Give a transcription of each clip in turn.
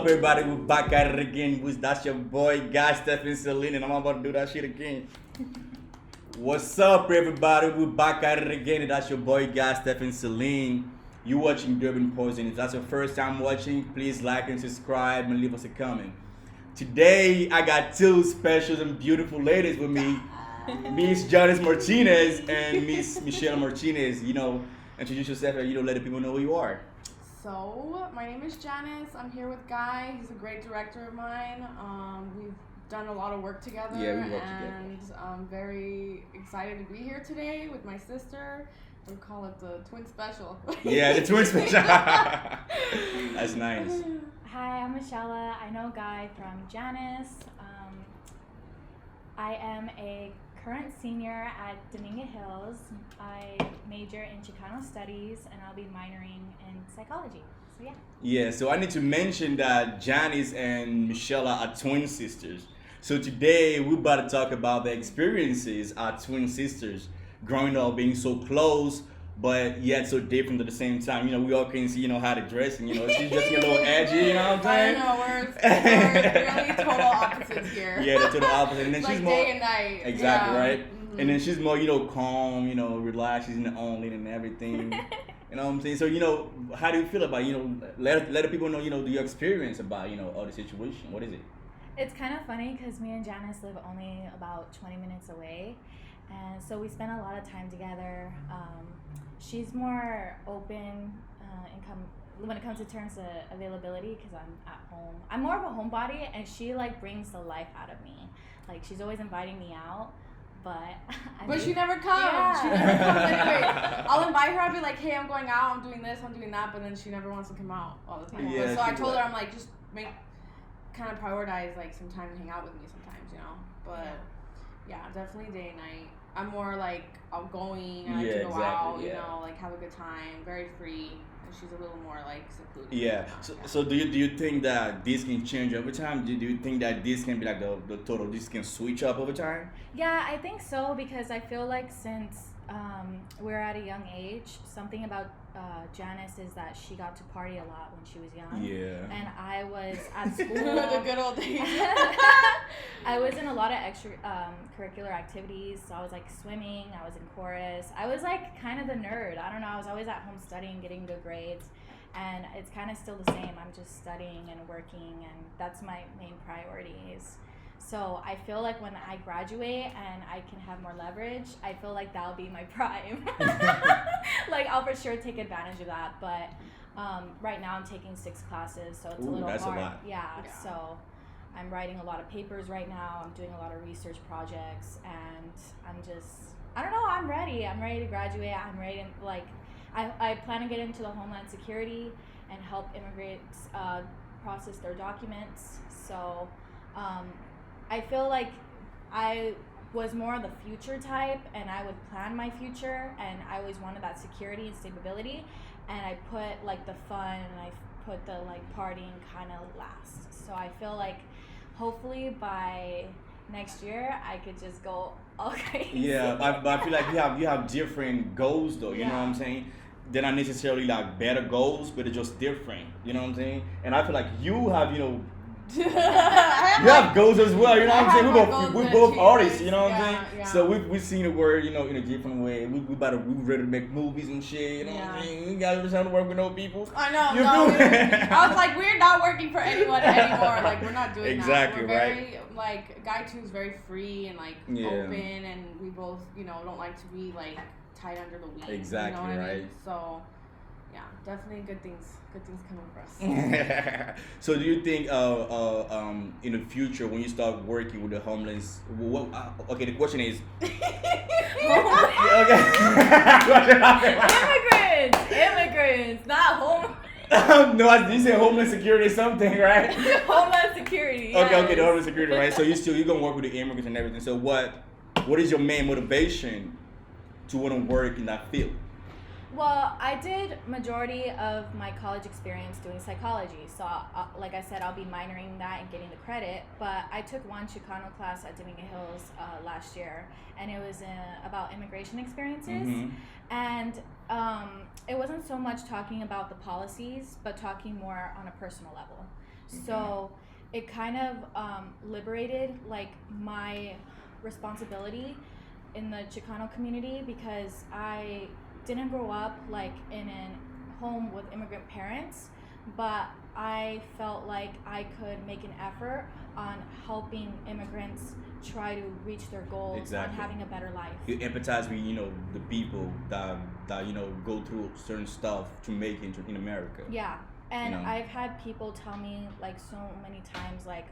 up, everybody? We're back at it again. That's your boy, Guy Stephen Celine, and I'm about to do that shit again. What's up, everybody? We're back at it again, and that's your boy, Guy Stephen Celine. You watching Durban Poison. If that's your first time watching, please like and subscribe and leave us a comment. Today, I got two special and beautiful ladies with me. Miss Janis Martinez and Miss Michella Martinez. Introduce yourself and, let the people know who you are. So, my name is Janis. I'm here with Guy. He's a great director of mine. We've done a lot of work together. Yeah, we work and together. I'm very excited to be here today with my sister. We call it the twin special. Yeah, the twin special. That's nice. Hi, I'm Michella. I know Guy from Janis. I am a current senior at Dominguez Hills. I major in Chicano studies and I'll be minoring in psychology. So yeah. Yeah, so I need to mention that Janis and Michella are twin sisters. So today we're about to talk about the experiences our twin sisters growing up being so close but yet so different at the same time. We all can see, how to dress and, she's just a little edgy, you know what I'm saying? I know, we're really total opposites here. Yeah, the total opposite. And then It's she's like more day and night. exactly, Yeah. right? Mm-hmm. And then she's more, calm, relaxed, she's in the own lane and everything. You know what I'm saying? So, how do you feel about, let the people know, your experience about, all the situation. What is it? It's kind of funny because me and Janis live only about 20 minutes away. And so we spend a lot of time together. She's more open when it comes to terms of availability because I'm at home. I'm more of a homebody, and she brings the life out of me. She's always inviting me out, but she never comes. Yeah. She never comes anyway. I'll invite her. I'll be like, hey, I'm going out. I'm doing this. I'm doing that. But then she never wants to come out all the time. Yeah, So I she's told her, I'm like, just kind of prioritize some time to hang out with me sometimes, But yeah, definitely day and night. I'm more outgoing. I like to go out, have a good time, very free. And she's a little more secluded. Yeah. So do you think that this can change over time? Do you think that this can be the total? This can switch up over time? Yeah, I think so because I feel like since we're at a young age, something about Janis is that she got to party a lot when she was young. Yeah. And I was at school. The good old days. I was in a lot of extra curricular activities. So I was swimming, I was in chorus. I was kind of the nerd. I don't know. I was always at home studying, getting good grades. And it's kind of still the same. I'm just studying and working, and that's my main priorities. So I feel like when I graduate and I can have more leverage, I feel like that'll be my prime. I'll for sure take advantage of that. But right now I'm taking 6 classes, so it's a little that's hard. a lot. Yeah, so I'm writing a lot of papers right now. I'm doing a lot of research projects, and I don't know, I'm ready. I'm ready to graduate. I'm ready to, I plan to get into the Homeland Security and help immigrants process their documents. So I feel like I was more the future type, and I would plan my future, and I always wanted that security and stability, and I put the fun and I put the partying kind of last. So I feel like hopefully by next year I could just go all crazy. Yeah, but I feel like you have different goals though. You know what I'm saying? They're not necessarily better goals, but they're just different. You know what I'm saying? And I feel like you have you have goals as well, you know what I'm saying? We're both artists, you know what I'm saying? Yeah. So we've seen the word, in a different way. We ready to make movies and shit, you know what I mean? We gotta understand to work with no people. I know. You No, feel me? I was like, we're not working for anyone anymore. We're not doing Exactly, that. We're very Guy 2 is very free and open, and we both don't like to be tied under the weeds. Exactly, you know what I right. mean? So yeah, definitely good things coming for us. So do you think in the future when you start working with the homeless, okay, the question is Immigrants, not home. no, you said homeland security or something, right? Homeland Security. Yes. Okay, the homeland security, right? So you're gonna work with the immigrants and everything. So what is your main motivation to want to work in that field? Well, I did majority of my college experience doing psychology. So, like I said, I'll be minoring that and getting the credit. But I took one Chicano class at Dominguez Hills last year, and it was about immigration experiences. Mm-hmm. And it wasn't so much talking about the policies, but talking more on a personal level. So it kind of liberated like my responsibility in the Chicano community, because I didn't grow up like in a home with immigrant parents, but I felt like I could make an effort on helping immigrants try to reach their goals on having a better life. You empathize with, you know, the people that you know, go through certain stuff to make it in America. Yeah. And you know? I've had people tell me like so many times, like,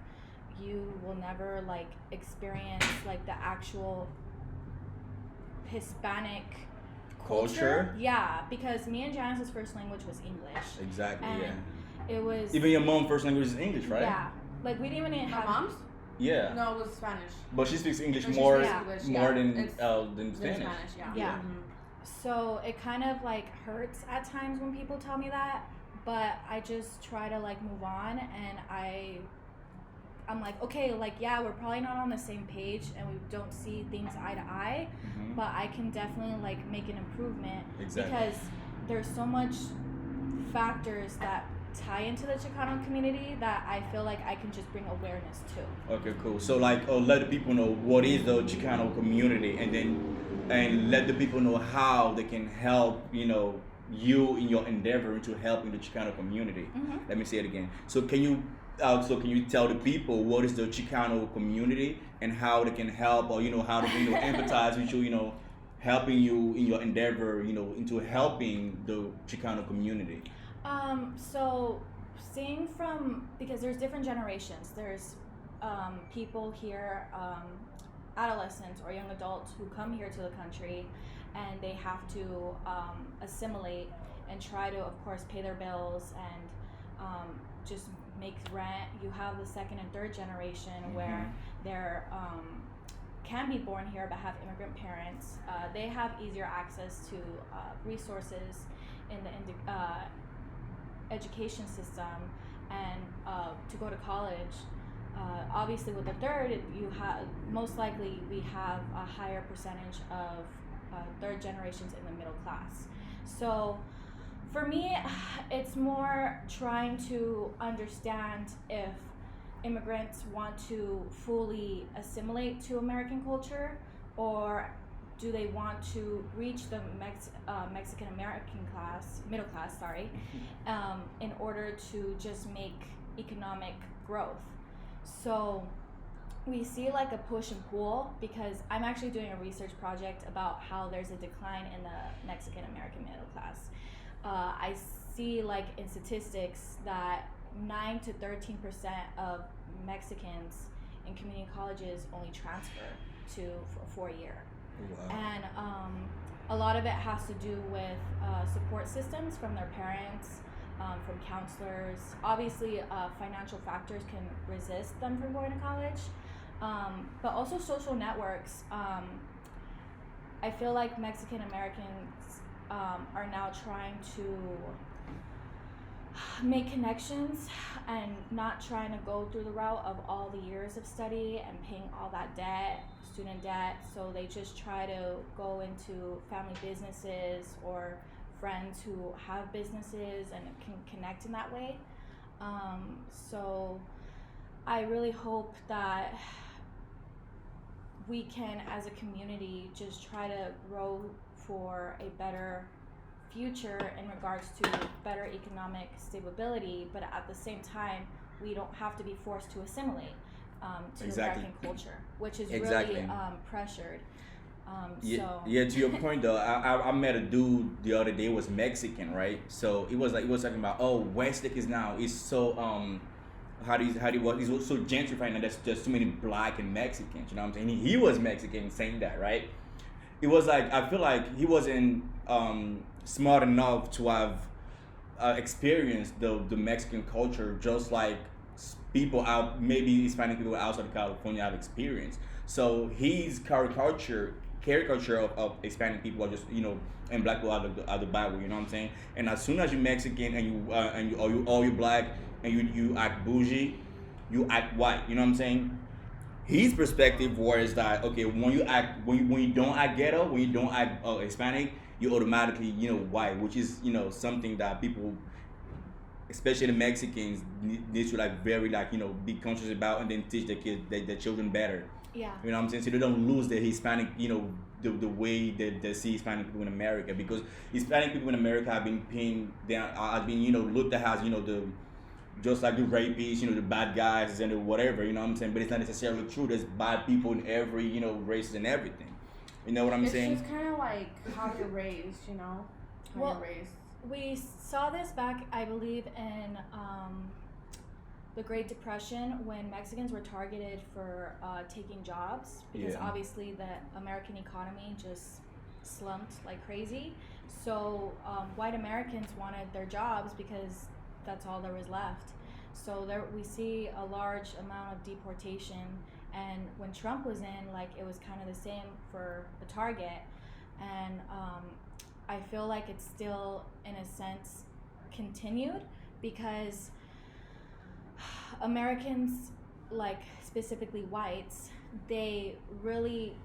you will never like experience like the actual Hispanic culture. Yeah, because me and Janis's first language was English. Exactly. And yeah. It was. Even your mom's first language is English, right? Yeah. Like we didn't even have. My mom's? Yeah. No, it was Spanish. But she speaks English No, she more speaks English, than Spanish. Yeah. Yeah. So it kind of like hurts at times when people tell me that, but I just try to like move on, and I'm like, okay, like, yeah, we're probably not on the same page and we don't see things eye to eye, but I can definitely like make an improvement because there's so much factors that tie into the Chicano community that I feel like I can just bring awareness to. Okay, cool. So like, let the people know what is the Chicano community, and let the people know how they can help, you know, you in your endeavor into helping the Chicano community. Let me say it again. So can you tell the people what is the Chicano community and how they can help, or, you know, how to, you know, empathize with you, you know, helping you in your endeavor, you know, into helping the Chicano community? So seeing from, because there's different generations, there's people here, adolescents or young adults who come here to the country and they have to assimilate and try to, of course, pay their bills and just make rent. You have the second and third generation where they're can be born here but have immigrant parents. They have easier access to resources in the education system and to go to college. Obviously with the third, you have most likely we have a higher percentage of third generations in the middle class. So for me, it's more trying to understand if immigrants want to fully assimilate to American culture, or do they want to reach the Mexican American middle class, in order to just make economic growth. So we see like a push and pull, because I'm actually doing a research project about how there's a decline in the Mexican American middle class. I see like in statistics that 9 to 13% of Mexicans in community colleges only transfer to for a year. Wow. And a lot of it has to do with support systems from their parents, from counselors. Obviously, financial factors can resist them from going to college, but also social networks. I feel like Mexican Americans are now trying to make connections and not trying to go through the route of all the years of study and paying all that debt, student debt. So they just try to go into family businesses or friends who have businesses and can connect in that way. So I really hope that we can, as a community, just try to grow for a better future in regards to better economic stability, but at the same time, we don't have to be forced to assimilate to American culture, which is really pressured. Yeah, to your point though, I met a dude the other day who was Mexican, right? So it was talking about, oh, Westlake is so he's so gentrified now. There's just too many black and Mexicans, you know what I'm saying? He was Mexican saying that, right? It was like, I feel like he wasn't smart enough to have experienced the Mexican culture, just like people out, maybe Hispanic people outside of California have experienced. So his caricature of Hispanic people are just, you know, and black people are the Bible, you know what I'm saying? And as soon as you're Mexican and you're black and you act bougie, you act white, you know what I'm saying? His perspective was that, okay, when you don't act ghetto, when you don't act Hispanic, you automatically, you know, white, which is, you know, something that people especially the Mexicans, need to like very like be conscious about and then teach the kids, their children better. Yeah. You know what I'm saying? So they don't lose the Hispanic, the way that they see Hispanic people in America, because Hispanic people in America have been pinned down, have been looked at as the just like the rapists, the bad guys and the whatever. You know what I'm saying? But it's not necessarily true. There's bad people in every races and everything. You know what I'm saying? It's just kind of like how you're raised, how Well, you're raised. We saw this back, I believe, in the Great Depression when Mexicans were targeted for taking jobs, because obviously the American economy just slumped like crazy. So white Americans wanted their jobs because that's all there was left. So there we see a large amount of deportation. And when Trump was in, like, it was kind of the same for the target. And I feel like it's still, in a sense, continued, because Americans, like specifically whites, they really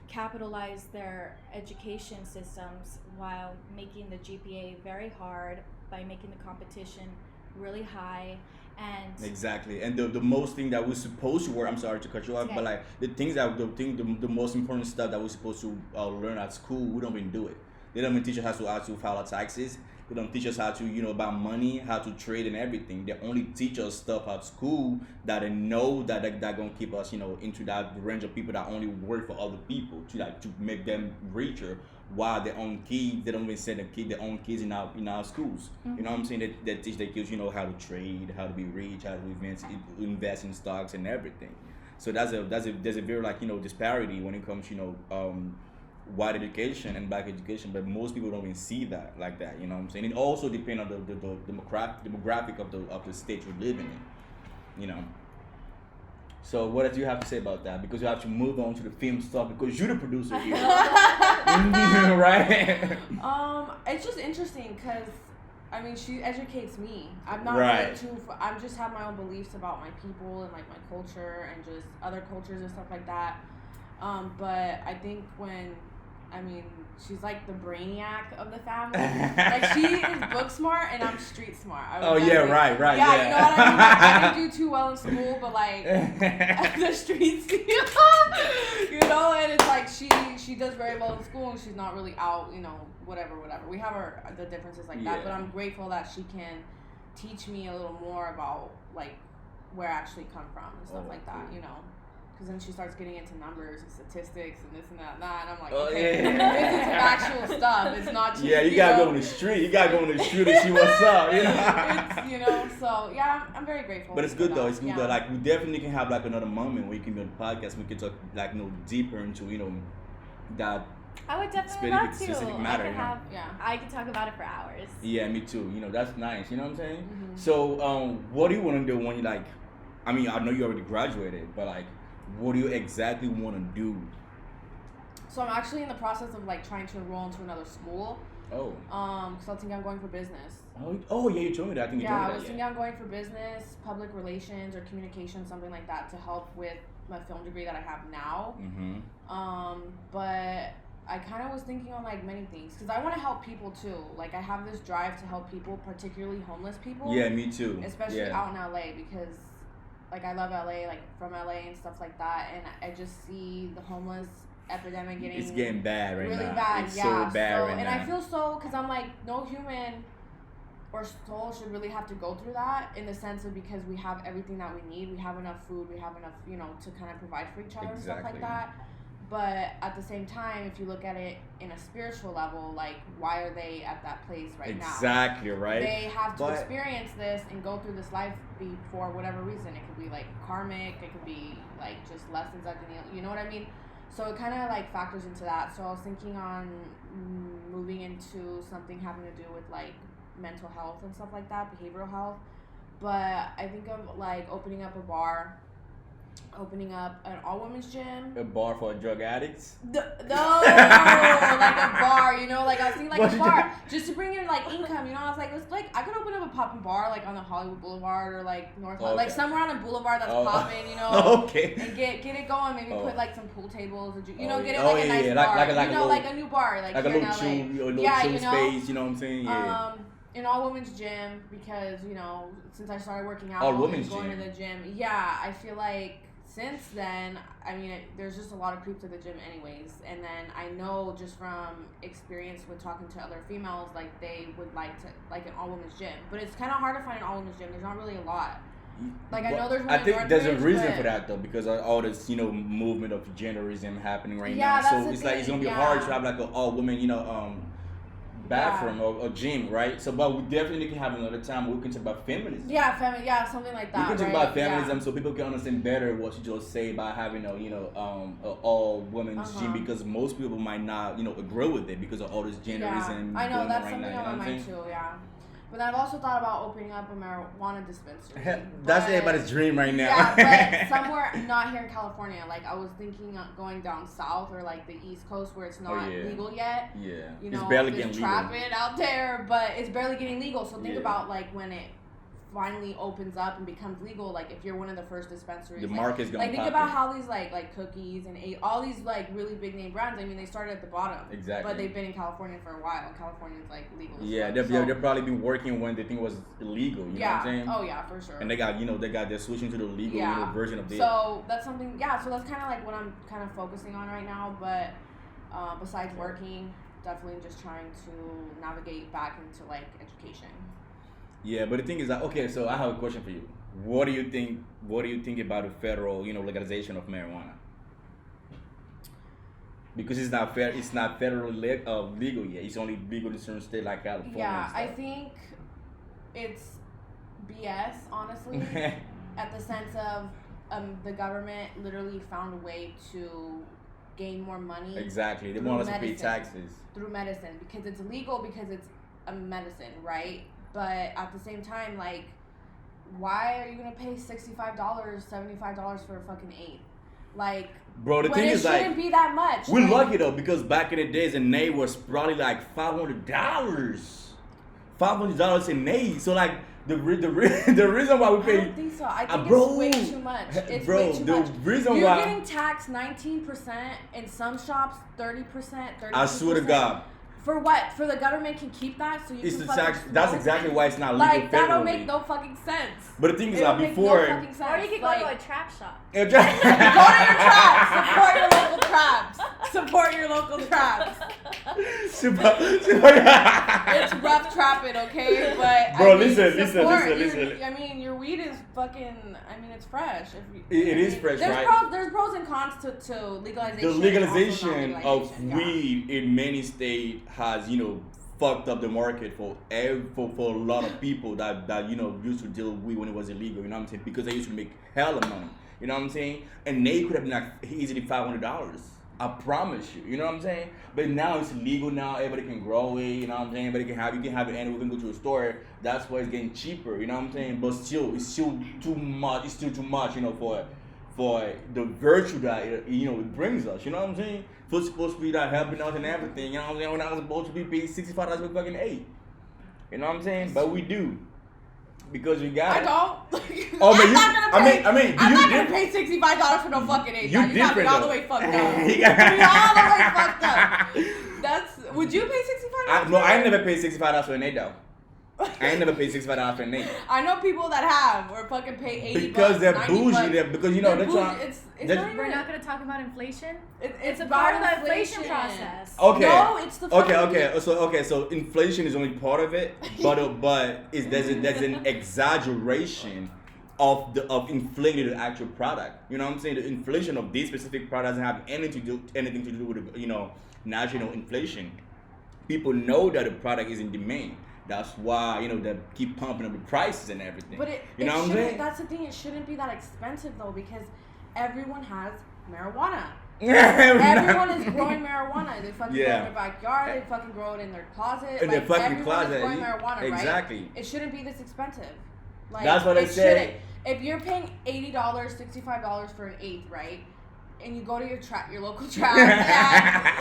capitalize their education systems while making the GPA very hard, by making the competition really high. And exactly, and the most thing that we're supposed to work. I'm sorry to cut you off, but like the most important stuff that we're supposed to learn at school, we don't even do it. They don't even teach us how to file our taxes. They don't teach us how to about money, how to trade and everything. They only teach us stuff at school that they know that gonna keep us into that range of people that only work for other people to make them richer. While their own kids, they don't even send their own kids in our schools. Mm-hmm. You know what I'm saying? They teach their kids, how to trade, how to be rich, how to invest in stocks and everything. So there's a very disparity when it comes white education and black education, but most people don't even see that like that. You know what I'm saying? It also depends on the demographic of the state you're living in. So what do you have to say about that? Because you have to move on to the film stuff, because you're the producer here. Right? It's just interesting because, I mean, she educates me. I'm not right. I just have my own beliefs about my people and like my culture and just other cultures and stuff like that. But I think she's like the brainiac of the family. Like, she is book smart and I'm street smart. Right. Yeah, Yeah, you know what I mean? Like, I didn't do too well in school, but like the streets, and it's like she does very well in school and she's not really out, whatever. We have the differences like that, but I'm grateful that she can teach me a little more about like where I actually come from and stuff like that, Because then she starts getting into numbers and statistics and this and that, and I'm like, okay, this is actual stuff. It's not just, you gotta go on the street. You gotta go on the street and see what's up, So yeah, I'm very grateful. But it's good though. It's good though. Like, we definitely can have like another moment where you can do the podcast. We can talk like deeper into that. I would definitely love to. Specific matter, I could talk about it for hours. Yeah, me too. That's nice. You know what I'm saying? Mm-hmm. So, what do you want to do when you like? I mean, I know you already graduated, but like, what do you exactly want to do? So I'm actually in the process of like trying to enroll into another school. Oh. So I think I'm going for business. Oh yeah, you told me that. I think you told me that. I was thinking I'm going for business, public relations, or communication, something like that, to help with my film degree that I have now. Mm-hmm. But I kind of was thinking on like many things, because I want to help people too. Like, I have this drive to help people, particularly homeless people. Yeah, me too. Especially out in LA, because like I love LA, like from LA and stuff like that, and I just see the homeless epidemic it's getting bad right really now. Bad, it's so bad right and now. I feel so, because I'm like, no human or soul should really have to go through that, in the sense of, because we have everything that we need. We have enough food, we have enough, to kind of provide for each other and stuff like that. But at the same time, if you look at it in a spiritual level, like, why are they at that place right now? Exactly, right? They have to experience this and go through this life for whatever reason. It could be like karmic, it could be like just lessons that you know what I mean? So it kind of like factors into that. So I was thinking on moving into something having to do with like mental health and stuff like that, behavioral health. But I think of like opening up a bar, opening up an all-women's gym. A bar for drug addicts? No, like a bar, like I was thinking like a bar, just to bring in like income, I was like, it's like, I could open up a poppin' bar like on the Hollywood Boulevard or like North, like somewhere on a boulevard that's popping, Okay. And get it going, maybe put like some pool tables, or, get it like a nice bar, like a like a new bar, like a here little in LA. chill space, you know what I'm saying? Yeah. an all-women's gym because, you know, since I started working out All-women's and going gym? to the gym, yeah, I feel like since then, I mean, there's just a lot of creeps at the gym anyways. And then I know just from experience with talking to other females, like, they would like an all-women's gym. But it's kind of hard to find an all-women's gym. There's not really a lot. Like, I know there's one I in think there's a Northridge, reason but- for that though, because of all this, you know, movement of genderism happening right Yeah, now. that's So the it's like it's gonna be thing, hard yeah. to have like an all women, you know, bathroom or gym, right? So, but we definitely can have another time where we can talk about feminism. Yeah, something like that. We can talk right? about feminism Yeah. so people can understand better what you just say about having a, you know, a all women's gym, because most people might not, you know, agree with it because of all this genderism. Yeah, I know going that's on right something now, on you know my what I'm mind saying? too. Yeah, but then I've also thought about opening up a marijuana dispensary. That's but- everybody's dream right now. Yeah, but somewhere not here in California. Like I was thinking of going down south or like the East Coast where it's not legal yet. Yeah, You know, it's barely there's getting trap legal. it out there, but it's barely getting legal. So think Yeah. about like when it finally opens up and becomes legal. Like if you're one of the first dispensaries, The like, market's gonna like think pop about in. how these like cookies and all these like really big name brands. I mean, they started at the bottom, Exactly. but they've been in California for a while. And California's like legal. as Yeah, fuck. they've probably been working when they think it was illegal. You know what I'm saying? Oh yeah, for sure. And they're switching to the legal, you know, version of this. So that's something. Yeah, so that's kind of like what I'm kind of focusing on right now. But besides working, definitely just trying to navigate back into like education. Yeah, but the thing is that, okay, so I have a question for you. What do you think about the federal, you know, legalization of marijuana? Because it's not federally legal yet. It's only legal in certain states like California. Yeah, and I stuff. think it's BS, honestly, at the sense of the government literally found a way to gain more money. Exactly. They through want us to pay medicine. taxes. Through medicine, because it's illegal, because it's a medicine, right? But at the same time, like, why are you gonna pay $65, $75 for a fucking eighth? Like, Bro, the when thing it is like shouldn't be that much. we're like, lucky though, because back in the days an eighth was probably like $500. $500 an eighth. So like the reason why we I pay. don't think so. I think bro, it's way too much. It's bro, way too the much. reason You're why getting taxed 19%, in some shops 30%, 32%. I swear to God, For what? For the government can keep that so you it's can the fucking tax. That's smoke? exactly why it's not legal Like, that don't federally. make no fucking sense. But the thing is It that don't make before. no fucking sense. Or you could go Like, to a trap shop. go to your traps. Support your local traps. Support your local traps. It's rough trapping, okay? But Bro, I mean, listen. support I mean, your weed is fucking. I mean, it's fresh. It is fresh, there's right? There's pros and cons to legalization. The and legalization also of non-legalization, yeah. weed in many states has, you know, fucked up the market for a lot of people that you know used to deal with weed when it was illegal. You know what I'm saying? Because they used to make hella money. You know what I'm saying? And they could have been like easily $500. I promise you. You know what I'm saying? But now it's legal. Now everybody can grow it. You know what I'm saying? Everybody can have. You can have it anywhere. You can go to a store. That's why it's getting cheaper. You know what I'm saying? But still, it's still too much. It's still too much. You know, for the virtue that it brings us. You know what I'm saying? It's supposed to be that helping us and everything. You know what I'm saying? We're not supposed to be paid $65 for fucking 8. You know what I'm saying? But we do. Because you got I it. don't. Oh, but I'm not gonna pay. I mean, I'm not gonna pay $65 for no fucking eight. You You got me different, all though. the way fucked up. You got me all the way fucked up. That's. Would you pay $65? No, I ain't never paid $65 for an 8 though. I ain't never paid $65 for an 8. I know people that have or fucking pay $80. Because they're $90. bougie. Because you know They're they're trying. bougie. It's they're- not even. We're not going to talk about inflation. It's a about part of the inflation process. Okay. No, it's the fucking. So inflation is only part of it, but there's an exaggeration of inflating the actual product. You know what I'm saying? The inflation of this specific product doesn't have anything to do with national inflation. People know that the product is in demand. That's why they keep pumping up the prices and everything. But you know what I'm saying? That's the thing. It shouldn't be that expensive though, because everyone has marijuana. Everyone is growing marijuana. They fucking grow it in their backyard. They fucking grow it in their closet. In their fucking everyone closet. is growing marijuana, Exactly. right? It shouldn't be this expensive. Like, That's what I say. shouldn't. If you're paying $80, $65 for an eighth, right? And you go to your local trap,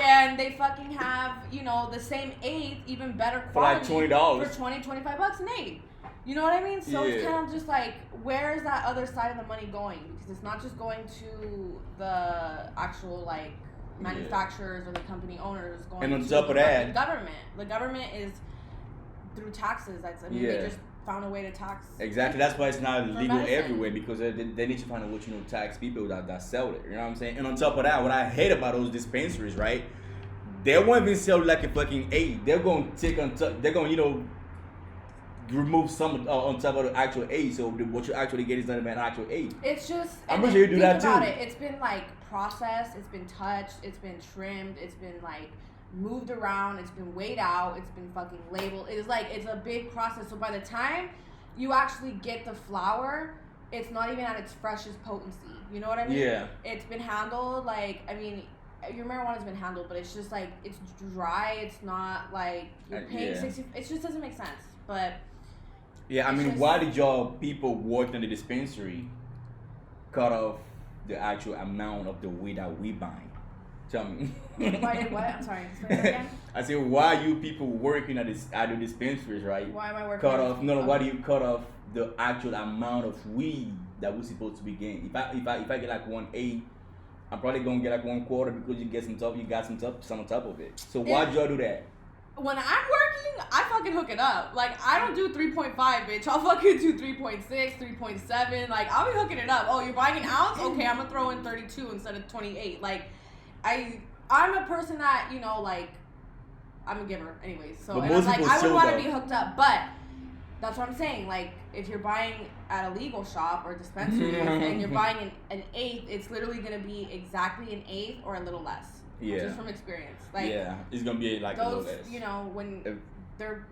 and they fucking have, the same eighth, even better quality. For like $20. For $20-$25 an eighth. You know what I mean? So it's kind of just like, where is that other side of the money going? Because it's not just going to the actual, like, manufacturers or the company owners. Going And on to top of the that, government. The government is through taxes. They just found a way to tax. Exactly. That's why it's not legal medicine. everywhere, because they need to find a way to tax people that sell it. You know what I'm saying? And on top of that, what I hate about those dispensaries, right? They won't even sell like a fucking aid. They're gonna they're gonna remove some on top of the actual aid. So what you actually get is not even actual aid. It's just. I'm pretty sure you do that too. It's been like processed. It's been touched. It's been trimmed. It's been like moved around. It's been weighed out. It's been fucking labeled. It's a big process. So by the time you actually get the flower, it's not even at its freshest potency. You know what I mean? Yeah. It's been handled your marijuana's been handled, but it's just like it's dry. It's not like you're paying 60. It just doesn't make sense. But yeah, I mean, why did y'all people working in the dispensary cut off the actual amount of the weed that we buy? Tell me. Why did what? I'm sorry. Say that again. I said, why you people working at the dispensaries, right? Why am I working? Why do you cut off the actual amount of weed that we're supposed to be getting? If I get like 1/8, I'm probably gonna get like 1/4 because you got some on top of it. So why'd y'all do that? When I'm working, I fucking hook it up. Like, I don't do 3.5, bitch. I'll fucking do 3.6, 3.7. Like, I'll be hooking it up. Oh, you're buying an ounce? Okay, I'm gonna throw in 32 instead of 28. Like, I'm a person that, like, I'm a giver anyways. So, and I'm like, I would want to be hooked up. But that's what I'm saying. Like, if you're buying at a legal shop or dispensary and you're buying an eighth, it's literally gonna be exactly an eighth or a little less. Yeah. Just from experience. Like, yeah, it's gonna be like those, a little less. When they're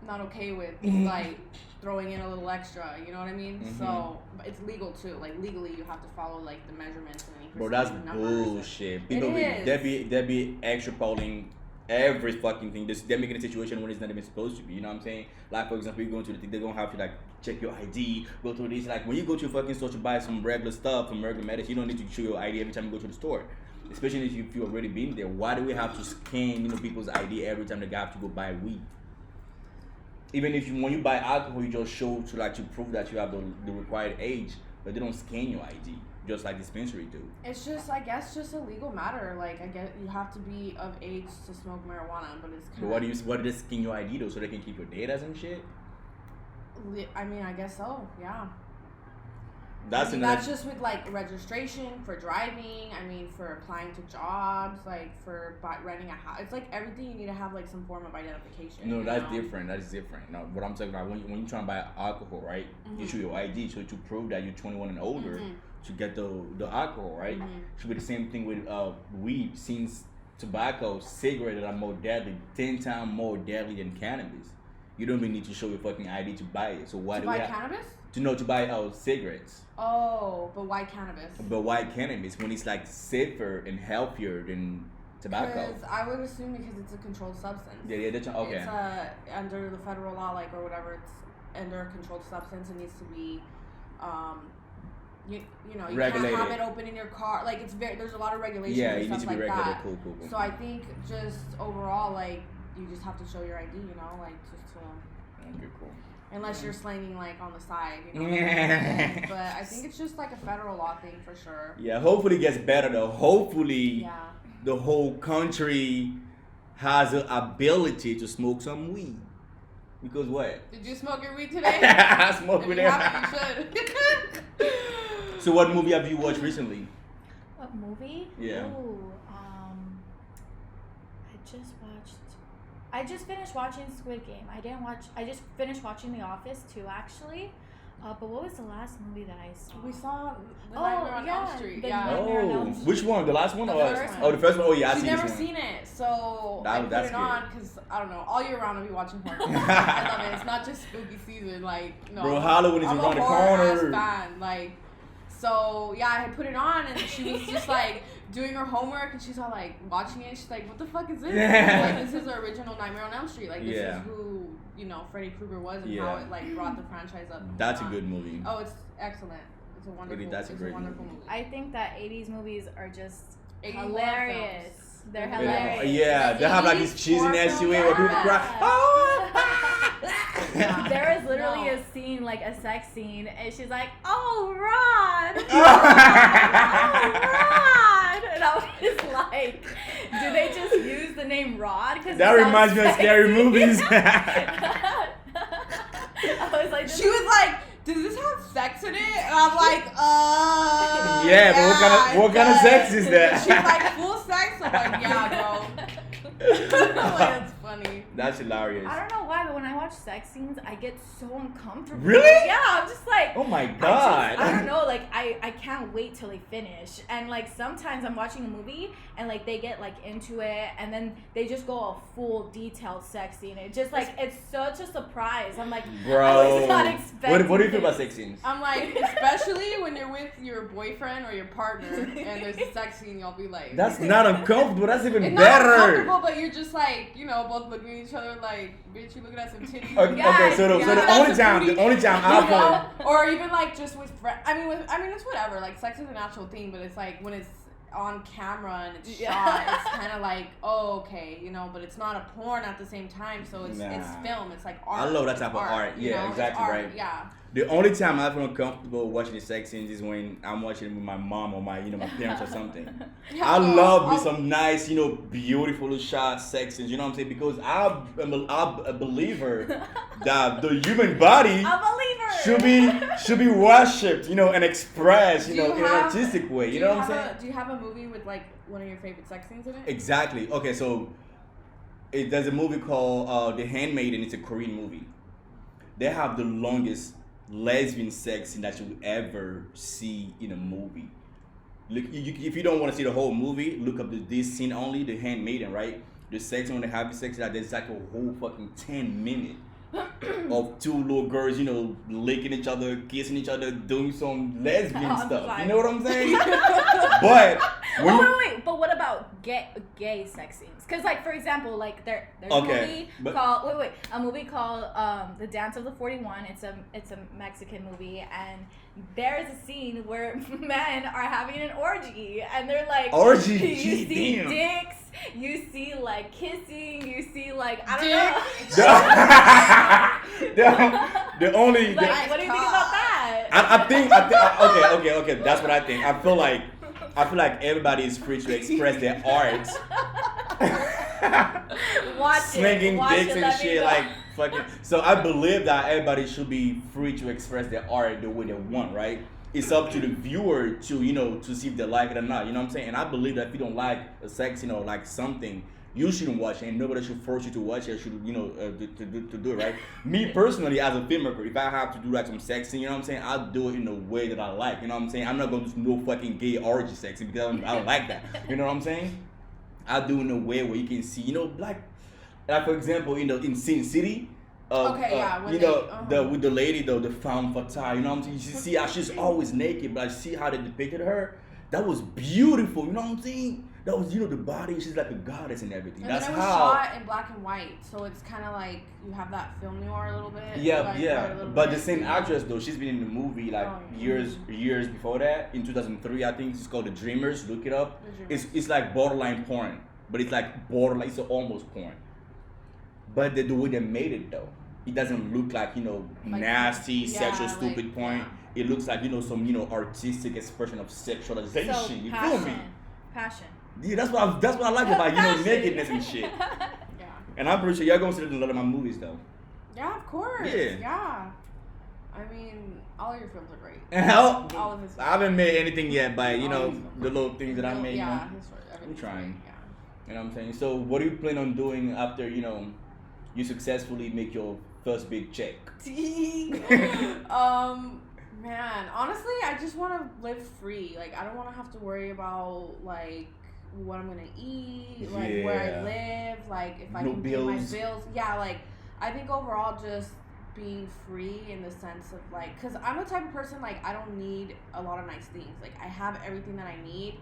not okay with like throwing in a little extra, you know what I mean? Mm-hmm. So it's legal too. Like, legally, you have to follow like the measurements and bro, that's bullshit. People they be extrapoling every fucking thing. They're making a situation when it's not even supposed to be. You know what I'm saying? Like, for example, you go into the thing, they're gonna have to like check your ID, go through this. Like, when you go to a fucking store to buy some regular stuff from regular medicine, you don't need to show your ID every time you go to the store. Especially if you've already been there. Why do we have to scan, people's ID every time they have to go buy weed? Even if when you buy alcohol, you just show to prove that you have the required age, but they don't scan your ID, just like dispensary do. It's just, I guess, just a legal matter. Like, I guess you have to be of age to smoke marijuana, but it's kind of. Why do they scan your ID though? So they can keep your data and shit? I mean, I guess so. Yeah. That's just with like registration for driving. I mean, for applying to jobs, like for renting a house. It's like everything you need to have like some form of identification. No, that's different. That is different. No, what I'm talking about when you're trying to buy alcohol, right? Mm-hmm. You show your ID so to prove that you're 21 and older to get the alcohol, right? Mm-hmm. Should be the same thing with weed. Since tobacco, cigarettes are more deadly, 10 times more deadly than cannabis. You don't even need to show your fucking ID to buy it. So why to do buy we have cannabis? To buy cigarettes. Oh, but why cannabis? But why cannabis when it's like safer and healthier than tobacco? Because I would assume because it's a controlled substance. Yeah, that's okay. It's under the federal law, like, or whatever. It's under a controlled substance. It needs to be, you regulated. Can't have it open in your car. Like, there's a lot of regulations. Yeah, and you need stuff to be like regulated. that. Cool. So I think just overall, like, you just have to show your ID. Like just to. Okay, cool. Unless you're slanging like on the side, But I think it's just like a federal law thing for sure. Yeah, hopefully it gets better though. Hopefully the whole country has the ability to smoke some weed. Because what? Did you smoke your weed today? I smoked with it. You should. So what movie have you watched recently? What movie? Yeah. Ooh, I just finished watching Squid Game. I just finished watching The Office too, actually. But what was the last movie that I saw? We saw The Nightmare on Elm Street. Which one? The last one? The first one. Oh, the first one. Oh, yeah, I've never seen it, so I put it on because I don't know. All year round, I'll be watching horror. I love it. It's not just spooky season, like no. Bro, Halloween is around the corner. Fan, like. So yeah, I had put it on and she was just like doing her homework and she's all like watching it. She's like, "What the fuck is this?" Like, this is the original Nightmare on Elm Street. Like, this is who Freddy Krueger was and how it like brought the franchise up. That's a good movie. Oh, it's excellent. It's a wonderful. That's a great wonderful movie. movie. I think that 80s movies are just 80s hilarious. They're hilarious. Yeah, they have like this cheesiness to it where people cry. There is literally a scene, like a sex scene, and she's like, "Oh, Rod!" Oh, Rod! And I was just like, do they just use the name Rod? That reminds me of scary movies. sex in it, and I'm like, Yeah, but what kind of sex is that? She's like, full sex? I'm like, yeah, bro. I'm like, that's funny. That's hilarious. I don't know why, but when I watch sex scenes, I get so uncomfortable. Really? Yeah, I'm just like, Oh my god. I don't know, like I can't wait till they finish. And like sometimes I'm watching a movie and like they get like into it and then they just go a full detailed sex scene. It just like it's such a surprise. I'm like, Bro, I was not expecting what do you feel about this. sex scenes? I'm like, especially when you're with your boyfriend or your partner and there's a sex scene, y'all be like, That's not uncomfortable. That's even it's better. not uncomfortable, but you're just like, you know, both looking at each other like, bitch, you looking at some titties. Okay, Yes, so the only time You know? Or even like just with friends. I mean, it's whatever. Like, sex is a natural thing, but it's like when it's on camera and it's shot, it's kind of like, oh, okay, you know, but it's not a porn at the same time, so it's film. It's like art. I love that type of art. You Yeah, know? exactly It's right. art, yeah. The only time I feel uncomfortable watching the sex scenes is when I'm watching it with my mom or my parents or something. Yeah, I love me some nice, beautiful shot sex scenes. You know what I'm saying? Because I'm a believer that the human body I'm a believer. should be worshipped, and expressed, Do you in an have- artistic way. You know what I'm saying? Do you have a movie with like one of your favorite sex scenes in it? Exactly. Okay, so there's a movie called The Handmaiden. It's a Korean movie. They have the longest lesbian sex scene that you will ever see in a movie. Look, if you don't want to see the whole movie, look up this scene only, The Handmaiden, right? The sex when they have sex, there's like a whole fucking 10 minutes of two little girls, licking each other, kissing each other, doing some lesbian stuff. You know what I'm saying? But wait. But what about gay sex scenes? Because like for example, like there's a movie called The Dance of the 41. It's a Mexican movie, and there's a scene where men are having an orgy, and they're like orgy. You see Damn. dicks, you see like kissing, you see like I don't know. The only. Like, what do you think about that? I think okay. That's what I think. I feel like everybody is free to express their art. Slinging dicks and shit like fucking. So I believe that everybody should be free to express their art the way they want, right? It's up to the viewer to see if they like it or not. You know what I'm saying? And I believe that if you don't like a sex, like something, you shouldn't watch it, and nobody should force you to watch it. Should to do it, right? Me personally, as a filmmaker, if I have to do like some sex scene, you know what I'm saying, I'll do it in a way that I like. You know what I'm saying? I'm not gonna do no fucking gay orgy sex because I don't like that. You know what I'm saying? I'll do it in a way where you can see, like for example, in Sin City. With the lady though, the femme fatale, you know what I'm saying? You see how she's always naked, but I see how they depicted her. That was beautiful, you know what I'm saying? That was, the body, she's like a goddess and everything. And that's then it was how. shot in black and white, so it's kind of like you have that film noir a little bit. Yeah. But the same actress though, she's been in the movie like years before that. In 2003, I think it's called The Dreamers. Look it up. It's like borderline porn, but it's like borderline. It's almost porn. But the way they made it though, it doesn't look like nasty sexual stupid porn. Yeah. It looks like some artistic expression of sexualization. So, you feel me? Passion. Yeah, that's what I like about nakedness and shit. Yeah. And I'm pretty sure y'all gonna see it in a lot of my movies though. Yeah, of course. Yeah. I mean, all your films are great. All of his. I haven't made anything yet, but the little things that I made. Yeah, I'm trying. Yeah. You know what I'm saying? So, what do you plan on doing after you successfully make your first big check? Man, honestly, I just want to live free. Like, I don't want to have to worry about like what I'm gonna eat, like where I live, like if I can pay my bills. Yeah, like I think overall just being free in the sense of like, cause I'm the type of person like I don't need a lot of nice things. Like I have everything that I need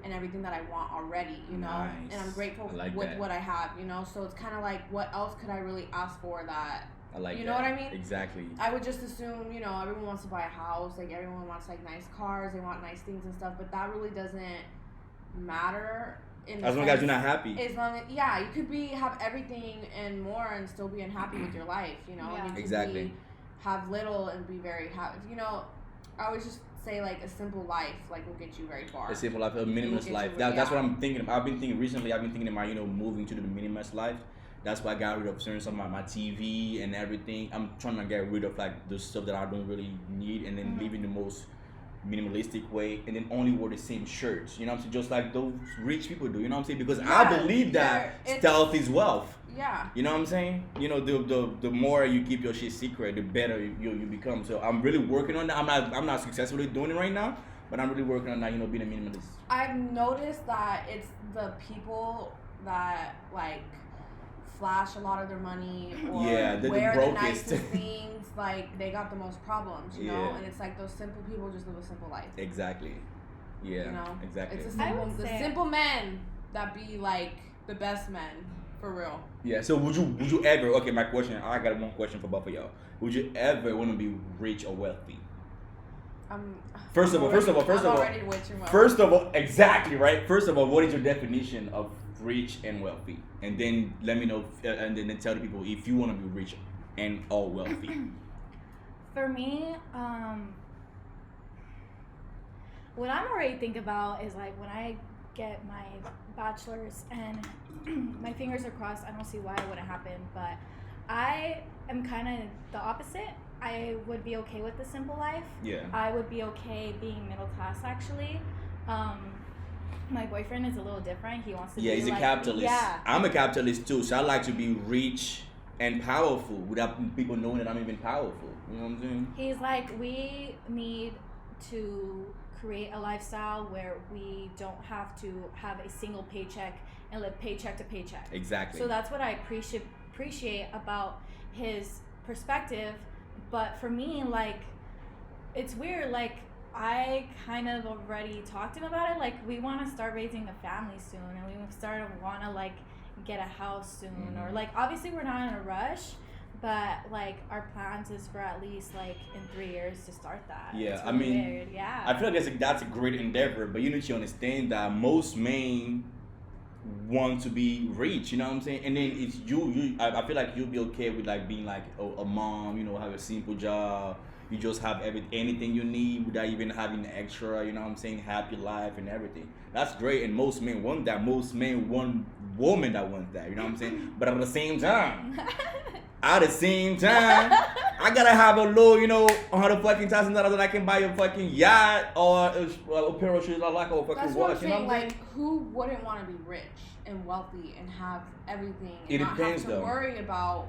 and everything that I want already, Nice. and I'm grateful with that. What I have, So it's kind of like, what else could I really ask for that? I like You know what I mean? Exactly. I would just assume, everyone wants to buy a house, like everyone wants like nice cars, they want nice things and stuff, but that really doesn't matter. As long as you're not happy. As long as, you could have everything and more and still be unhappy with your life, Yeah. And you could Exactly. have little and be very happy. I always just say like a simple life like will get you very far. A simple life, a minimalist life. That's what I'm thinking. I've been thinking recently. I've been thinking about moving to the minimalist life. That's why I got rid of certain some of my TV and everything. I'm trying to get rid of like the stuff that I don't really need, and then live in the most minimalistic way, and then only wear the same shirts. You know what I'm saying? Just like those rich people do. You know what I'm saying? Because I believe that stealth is wealth. Yeah. You know what I'm saying? You know, the more you keep your shit secret, the better you become. So I'm really working on that. I'm not successfully doing it right now, but I'm really working on that. You know, being a minimalist. I've noticed that it's the people that like flash a lot of their money or wear the nicest things, like they got the most problems, you know? And it's like those simple people just live a simple life. Exactly. Yeah. You know? Exactly. It's the simple men that be like the best men for real. Yeah. So would you ever? Okay, my question. I got one question for both of y'all. Would you ever want to be rich or wealthy? First of all, exactly right. First of all, what is your definition of rich and wealthy? And then let me know, and then tell the people if you want to be rich and or wealthy. For me, what I'm already thinking about is like when I get my bachelor's and my fingers are crossed, I don't see why it wouldn't happen, but I am kind of the opposite. I would be okay with the simple life. Yeah. I would be okay being middle class actually. My boyfriend is a little different. He wants to be he's like, a capitalist. Yeah. I'm a capitalist too, so I like to be rich and powerful without people knowing that I'm even powerful. You know what I'm saying? He's like, we need to create a lifestyle where we don't have to have a single paycheck and live paycheck to paycheck. Exactly. So that's what I appreciate about his perspective. But for me, like, it's weird. Like, I kind of already talked to him about it. Like, we want to start raising a family soon, and we want to like get a house soon, or like obviously we're not in a rush, but like our plans is for at least like in 3 years to start that. Yeah, really I mean, weird. Yeah. I feel like that's a great endeavor, but you need to understand that most men want to be rich. You know what I'm saying? And then it's you. I feel like you'll be okay with like being like a mom. You know, have a simple job. You just have anything you need without even having extra, you know what I'm saying, happy life and everything. That's great, and most men want that. Most men want woman that wants that, you know what I'm saying? But at the same time, I gotta have a little, you know, $100,000 that I can buy a fucking yacht or a pair of shoes I like or a fucking watch. You know what I'm saying? Like, who wouldn't want to be rich and wealthy and have everything and it not depends, have to though. worry about,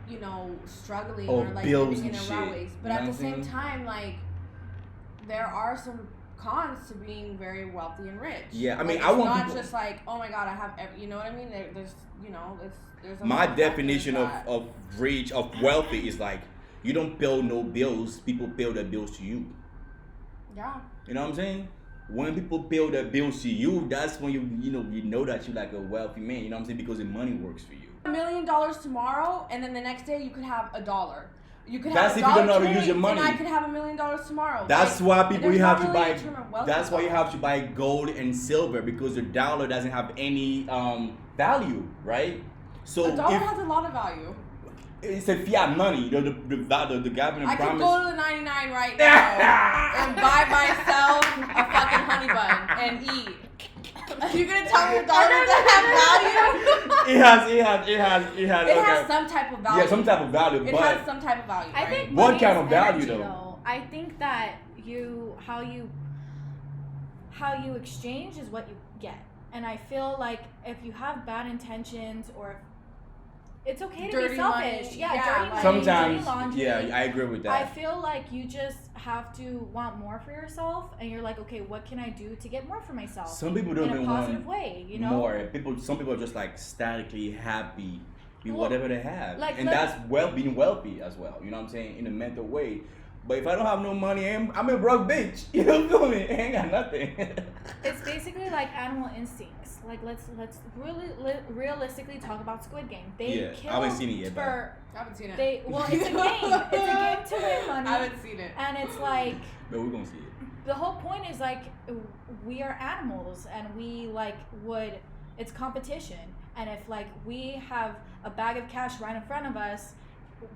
you know, struggling or like bills living in and a shit. rat race. But you know at the what I'm same saying? time, like, there are some cons to being very wealthy and rich. Yeah, I mean, like, I want not people, just like, oh my god, I have you know what I mean? There's you know, there's a my lot of definition factors of rich, of wealthy is like, you don't pay no bills, people pay their bills to you. Yeah. You know what I'm saying? When people pay their bills to you, that's when you know that you're like a wealthy man. You know what I'm saying? Because the money works for you. $1 million tomorrow, and then the next day you could have $1. You could That's have if you don't know how to today, use your money. And I could have $1 million tomorrow. That's like, why people you have to buy. That's why you though. have to buy gold and silver, because the dollar doesn't have any value, right? So the dollar has a lot of value. It's a fiat money. The government I could promised. go to the 99 right now and buy myself a fucking honey bun and eat. You're gonna tell me the dollar doesn't have value? It has some type of value. Yeah, some type of value. It but has some type of value. I right? think What money kind is of value, energy, though? I think that how you exchange is what you get. And I feel like if you have bad intentions or it's okay to Dirty be selfish. money. Yeah, Yeah, dirty like- money, sometimes, dirty laundry. yeah, I agree with I that. feel like you just have to want more for yourself, and you're like, okay, what can I do to get more for myself? Some people don't in a even positive want way, you know? more. Some people are just like statically happy with whatever they have, like, and that's being wealthy as well. You know what I'm saying, in a mental way. But if I don't have no money, I'm a broke bitch. You know what I mean? I ain't got nothing. It's basically like animal instincts. Like let's really realistically talk about Squid Game. They kill I haven't seen it yet. I haven't seen it. It's a game. It's a game to win money. I haven't seen it. And it's like But we're gonna see it. the whole point is like we are animals, and we like it's competition. And if like we have a bag of cash right in front of us,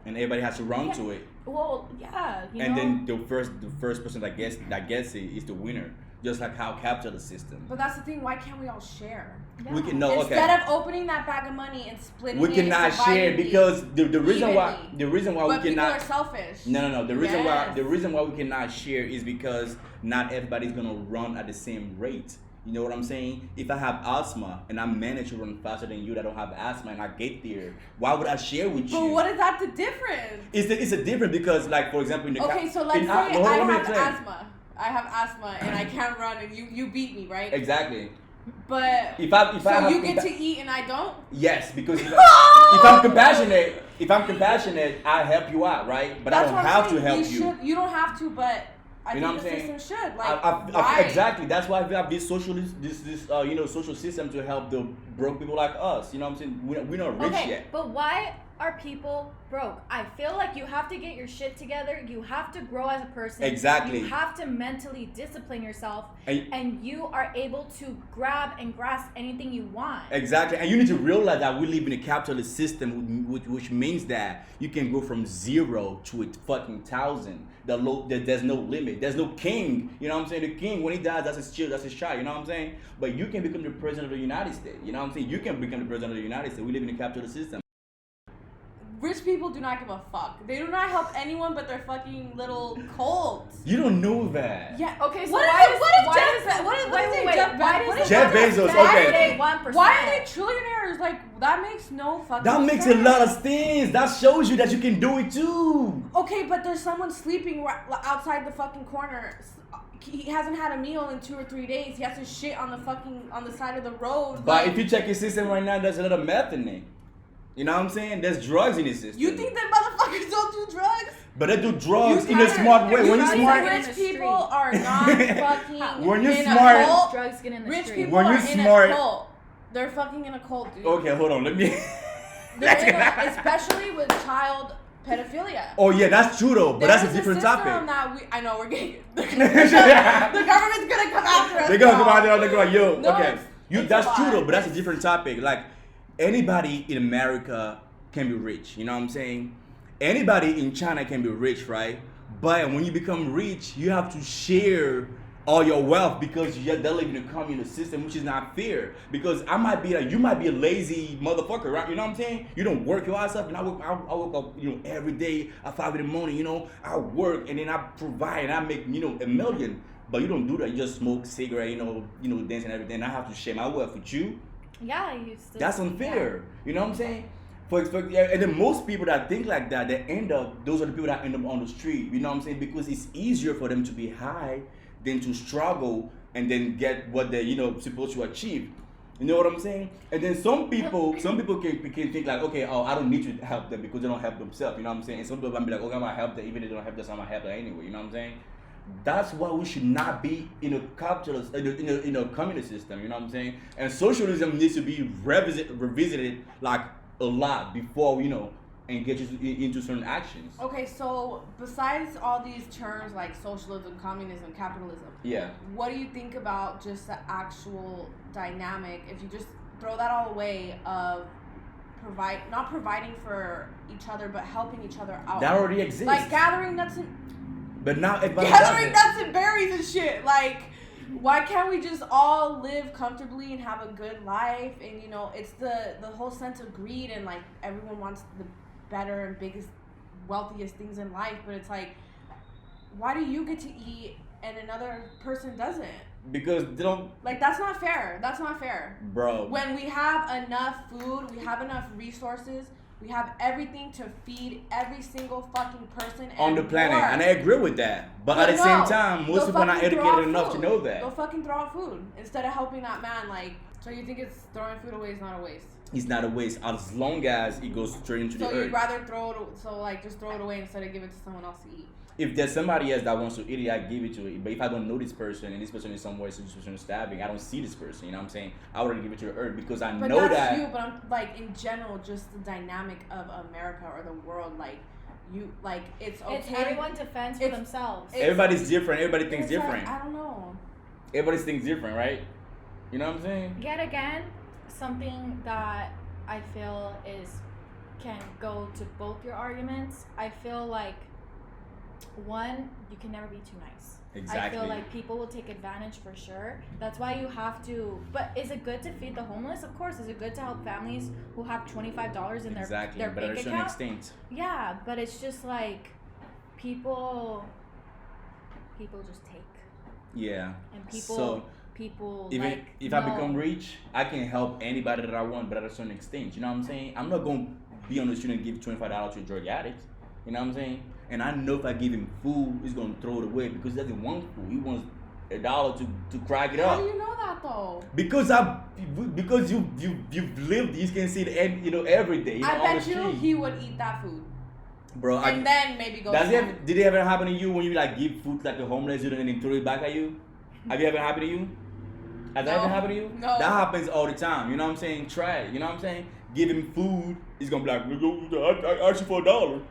and everybody has to run to it. well, yeah, And then the first person that gets it is the winner. just like how capitalist system. But that's the thing. Why can't we all share? Yeah. We can no Instead okay. of opening that bag of money and splitting We it, cannot share because the reason why but we cannot. people are selfish. No. The reason why we cannot share is because not everybody's gonna run at the same rate. You know what I'm saying? If I have asthma and I manage to run faster than you that don't have asthma and I get there, why would I share with you? But what is that the difference? It's a different because like for example in the Okay, so let's say I have asthma. I have asthma and I can't run and you beat me, right? Exactly. But if I you get to eat and I don't? Yes, because if I'm compassionate, I help you out, right? But that's I don't have to help you. You don't have to, but I think the system should. Why? Exactly. That's why we have this socialist, social system to help the broke people like us. You know what I'm saying? We're not rich yet. But why are people broke? I feel like you have to get your shit together. You have to grow as a person. Exactly. You have to mentally discipline yourself, and you are able to grab and grasp anything you want. Exactly. And you need to realize that we live in a capitalist system, which means that you can go from 0 to 1,000. There's no limit. There's no king. You know what I'm saying? The king, when he dies, that's his child. You know what I'm saying? But you can become the president of the United States. You know what I'm saying? You can become the president of the United States. We live in a capitalist system. Rich people do not give a fuck. They do not help anyone but their fucking little cults. You don't know that. Yeah. Okay. So Jeff Bezos? Okay. Why are they trillionaires? Like that makes no fucking. That makes sense. a lot of things. That shows you that you can do it too. Okay, but there's someone sleeping outside the fucking corner. He hasn't had a meal in 2 or 3 days. He has to shit on the side of the road. But if you check your system right now, there's a lot of meth in it. You know what I'm saying? There's drugs in the system. You think that motherfuckers don't do drugs? But they do drugs in a smart way. When you're smart, rich people are not fucking. When you're in smart, a cult. Drugs get in the Rich street. people when you're are smart, in a cult. They're fucking in a cult, dude. Okay, hold on. Let me. Especially with child pedophilia. Oh yeah, that's true though. But that's a different topic. I know we're getting. The government's gonna come after us. They're gonna come out there and they're going, yo, No, okay. it's That's a true lot. though, but that's a different topic. Like anybody in America can be rich. You know what I'm saying? Anybody in China can be rich, right? But when you become rich, you have to share all your wealth because they live in a communist system, which is not fair. Because you might be a lazy motherfucker, right? You know what I'm saying? You don't work your ass up, and I wake up, every day at 5 in the morning. I work and then I provide and I make, $1 million. But you don't do that. You just smoke cigarette, dance and everything. I have to share my wealth with you. Yeah, you still. That's unfair. Yeah. You know what I'm saying? And then most people that think like that, those are the people that end up on the street. You know what I'm saying? Because it's easier for them to be high than to struggle and then get what they're supposed to achieve. You know what I'm saying? And then some people can think like, okay, I don't need to help them because they don't help themselves. You know what I'm saying? And some people might be like, okay, I'm gonna help them even if they don't help them, so I'm gonna help them anyway. You know what I'm saying? That's why we should not be in a capitalist, in a communist system. You know what I'm saying? And socialism needs to be revisited like a lot before and get you into certain actions. Okay, so besides all these terms like socialism, communism, capitalism, yeah, what do you think about just the actual dynamic? If you just throw that all away of not providing for each other, but helping each other out. That already exists. Like gathering nuts and. But now everybody gathering nuts and berries and shit. Like, why can't we just all live comfortably and have a good life? And it's the whole sense of greed and like everyone wants the better and biggest, wealthiest things in life, but it's like, why do you get to eat and another person doesn't? Because they don't. Like that's not fair. That's not fair, bro. When we have enough food, we have enough resources. We have everything to feed every single fucking person on the planet, and I agree with that. But at the same time, most people are not educated enough to know that. They'll fucking throw out food instead of helping that man. Like, so you think it's throwing food away is not a waste? It's not a waste as long as it goes straight into the earth. So you'd rather just throw it away instead of give it to someone else to eat. If there's somebody else that wants to eat it, I give it to it. But if I don't know this person and this person is somewhere, so this person is stabbing, I don't see this person. You know what I'm saying? I would give it to the earth because I know that. But that's you. But I'm like in general, just the dynamic of America or the world, like. It's okay. It's everyone to fend for themselves. Everybody's different. Everybody thinks different. I don't know. Everybody thinks different, right? You know what I'm saying? Yet again, something that I feel can go to both your arguments. I feel like one, you can never be too nice. Exactly. I feel like people will take advantage for sure. That's why you have to. But is it good to feed the homeless? Of course. Is it good to help families who have $25 in their but bank at a certain account? extent. Yeah, but it's just like people just take. Yeah. And people even like, if I become rich, I can help anybody that I want, but at a certain extent. You know what I'm saying? I'm not gonna be on the street and give $25 to a drug addict. You know what I'm saying? And I know if I give him food, he's gonna throw it away because he doesn't want food. He wants $1 to crack it up. How do you know that though? Because you've lived, you can see it every day. I on bet the you street. he would eat that food. Bro, And then maybe go. Did it ever happen to you when you like give food like a homeless dude and then throw it back at you? Have you ever happened to you? Has that ever happened to you? No. That happens all the time. You know what I'm saying? Try it. You know what I'm saying? Give him food. He's gonna be like, I asked you for $1.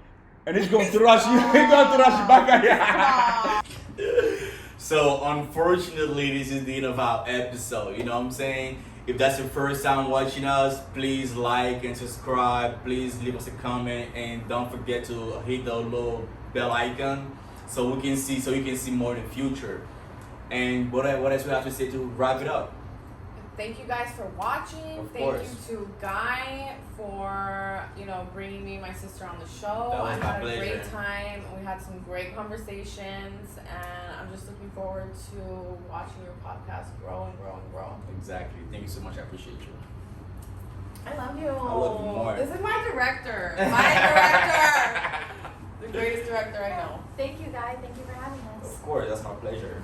And he's gonna thrash you. He's gonna thrash you back at you. So unfortunately, this is the end of our episode. You know what I'm saying? If that's your first time watching us, please like and subscribe. Please leave us a comment and don't forget to hit the little bell icon so you can see more in the future. And what else we have to say to wrap it up? Thank you guys for watching. Of Thank course. you to Guy for bringing me and my sister on the show. That was I my had pleasure. a great time. We had some great conversations, and I'm just looking forward to watching your podcast grow and grow and grow. Exactly. Thank you so much. I appreciate you. I love you. I love you more. This is my director. My director. The greatest director I know. Thank you, guys. Thank you for having us. Of course, that's my pleasure.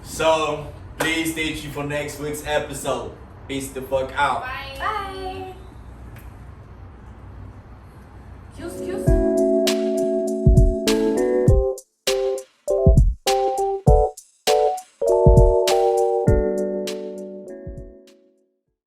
So, please stay tuned for next week's episode. Peace the fuck out. Bye. Bye. Excuse